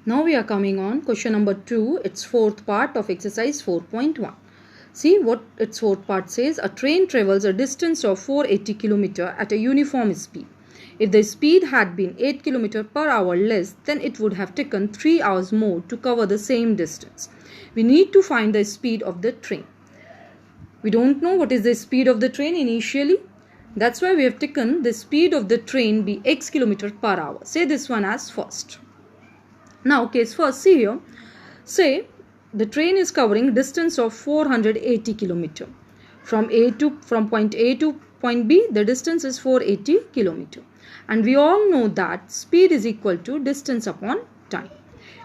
Now we are coming on question number 2, its fourth part of exercise 4.1. See what its fourth part says. A train travels a distance of 480 km at a uniform speed. If the speed had been 8 km per hour less, then it would have taken 3 hours more to cover the same distance. We need to find the speed of the train. We don't know what is the speed of the train initially. That's why we have taken the speed of the train be x km per hour. Say this one as first. Now case first, see here, say the train is covering distance of 480 km. From point A to point B, the distance is 480 km. And we all know that speed is equal to distance upon time.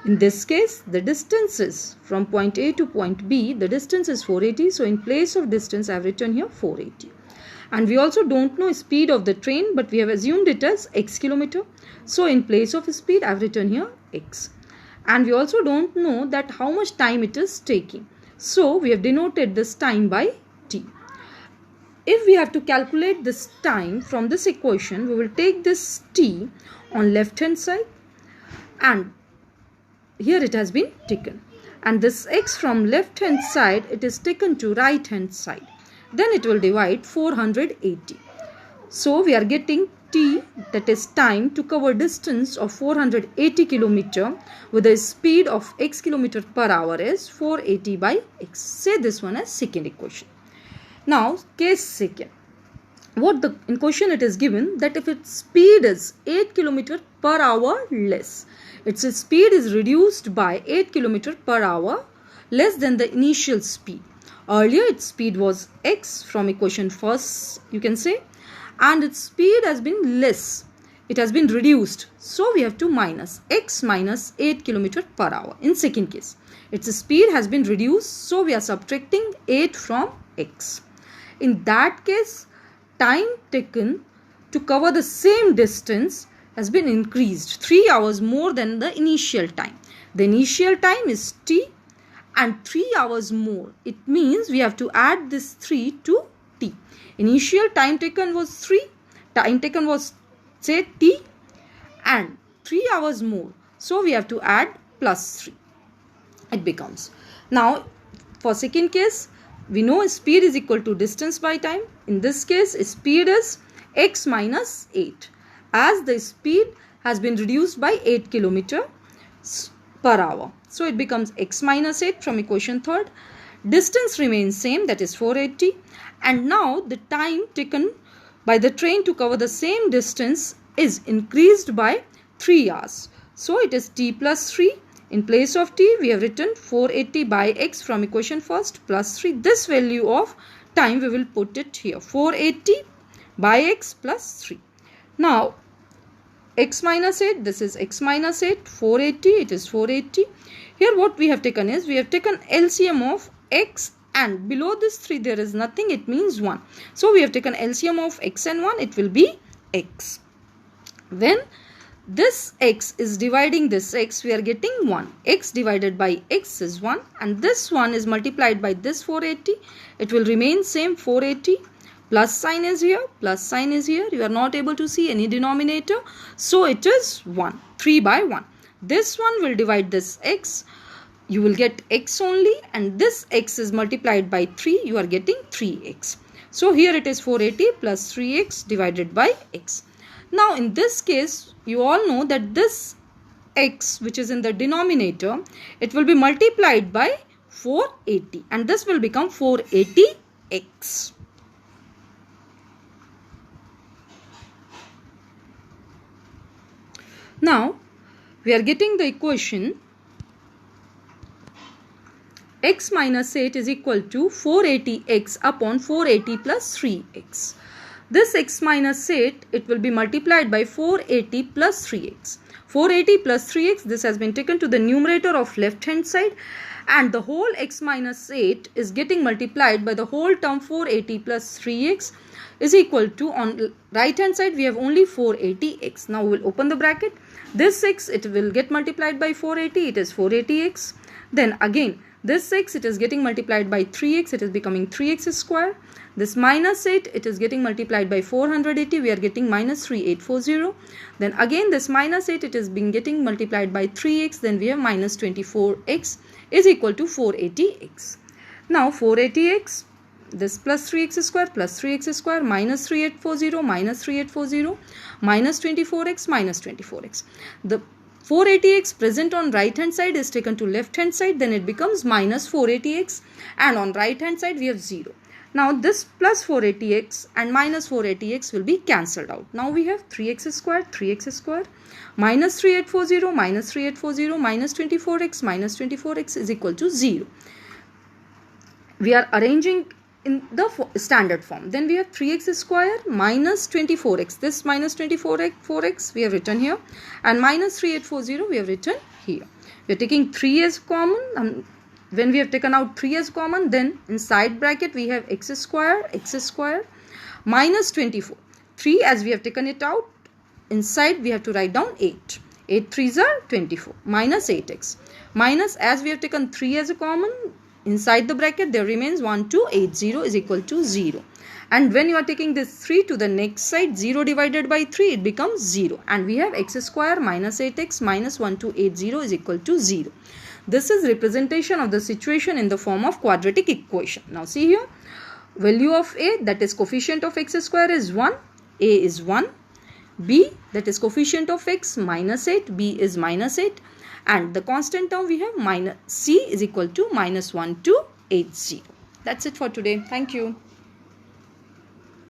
In this case, the distance is from point A to point B, the distance is 480. So in place of distance, I have written here 480. And we also don't know speed of the train, but we have assumed it as x km. So in place of speed, I have written here x. And we also don't know that how much time it is taking. So we have denoted this time by t. If we have to calculate this time from this equation, we will take this t on left hand side, and here it has been taken. And this x from left hand side, it is taken to right hand side. Then it will divide 480. So we are getting t, that is time, to cover distance of 480 km with a speed of x km per hour is 480 by x. Say this one as second equation. Now case second. In question it is given that if its speed is 8 km per hour less, its speed is reduced by 8 km per hour less than the initial speed. Earlier its speed was x from equation first, you can say, and its speed has been less. It has been reduced. So we have to minus x minus 8 km per hour. In second case, its speed has been reduced. So we are subtracting 8 from x. In that case, time taken to cover the same distance has been increased 3 hours more than the initial time. The initial time is t and 3 hours more. It means we have to add this 3 to t. Initial time taken was 3, time taken was say t, and 3 hours more. So we have to add plus 3. It becomes. Now for second case, we know speed is equal to distance by time. In this case, speed is x minus 8. As the speed has been reduced by 8 km per hour. So it becomes x minus 8 from equation third. Distance remains same, that is 480. And now the time taken by the train to cover the same distance is increased by 3 hours. So it is t plus 3. In place of t, we have written 480 by x from equation first plus 3. This value of time we will put it here. 480 by x plus 3. Now x minus 8, this is x minus 8, 480, it is 480. Here what we have taken is, we have taken LCM of x, and below this 3 there is nothing, it means 1. So we have taken LCM of x and 1, it will be x. When this x is dividing this x, we are getting 1. X divided by x is 1, and this 1 is multiplied by this 480. It will remain same, 480. Plus sign is here, plus sign is here. You are not able to see any denominator. So it is 1, 3 by 1. This one will divide this x. You will get x only, and this x is multiplied by 3. You are getting 3x. So here it is 480 plus 3x divided by x. Now in this case, you all know that this x which is in the denominator, it will be multiplied by 480, and this will become 480x. Now we are getting the equation x minus 8 is equal to 480x upon 480 plus 3x. This x minus 8, it will be multiplied by 480 plus 3x. 480 plus 3x, this has been taken to the numerator of left hand side, and the whole x minus 8 is getting multiplied by the whole term 480 plus 3x is equal to, on right hand side we have only 480x. Now we will open the bracket. This x, it will get multiplied by 480, it is 480x. Then again this x, it is getting multiplied by 3x, it is becoming 3x square. This minus 8, it is getting multiplied by 480. We are getting minus 3840. Then again this minus 8, it is being getting multiplied by 3x. Then we have minus 24x is equal to 480x. Now 480x, this plus 3x square minus 3840 minus 3840 minus 24x. The 480x present on right hand side is taken to left hand side, then it becomes minus 480x, and on right hand side we have 0. Now this plus 480x and minus 480x will be cancelled out. Now we have 3x square minus 3840 minus 24x is equal to 0. We are arranging in the standard form. Then we have 3x square minus 24x. This minus 24x we have written here, and minus 3840 we have written here. We are taking 3 as common, and when we have taken out 3 as common, then inside bracket we have x square minus 24. 3 as we have taken it out, inside we have to write down 8. 8 3s are 24 minus 8x. Minus, as we have taken 3 as a common, inside the bracket there remains 1280 is equal to 0. And when you are taking this 3 to the next side, 0 divided by 3, it becomes 0. And we have x square minus 8x minus 1280 is equal to 0. This is representation of the situation in the form of quadratic equation. Now see here, value of a, that is coefficient of x square, is 1. A is 1. B, that is coefficient of x, minus 8. B is minus 8. And the constant term we have minus c is equal to minus 1280. That's it for today. Thank you.